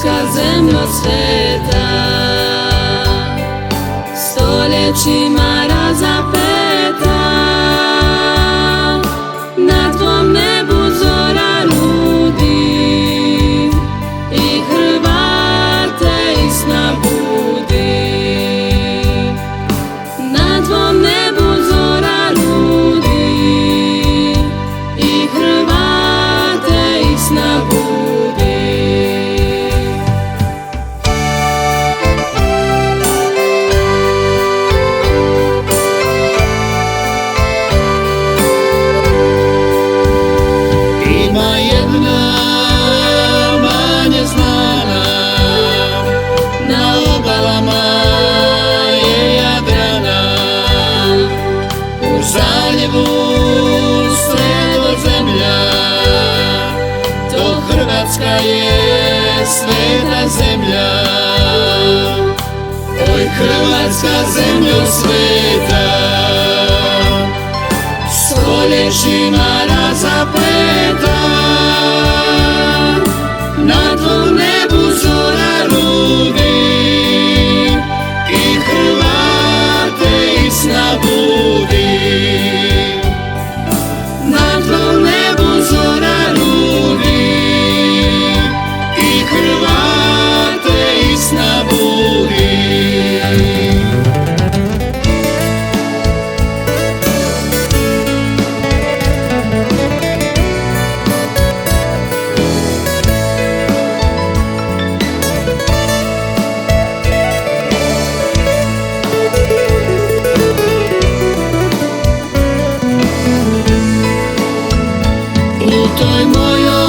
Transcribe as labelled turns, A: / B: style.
A: Hrvatska zemljo sveta, stoljećima razapeta, na tvom nebu zora rudi i Hrvate iz sna budi. Na tvom nebu zora rudi i Hrvate iz sna budi.
B: Hrvatska je sveta zemlja, oj Hrvatska zemljo sveta, stoljećima razapeta, na tvom nebu zora rudi i Hrvate iz sna budi. Na tvom nebu zora rudi i Hrvate iz sna budi. U toj mojoj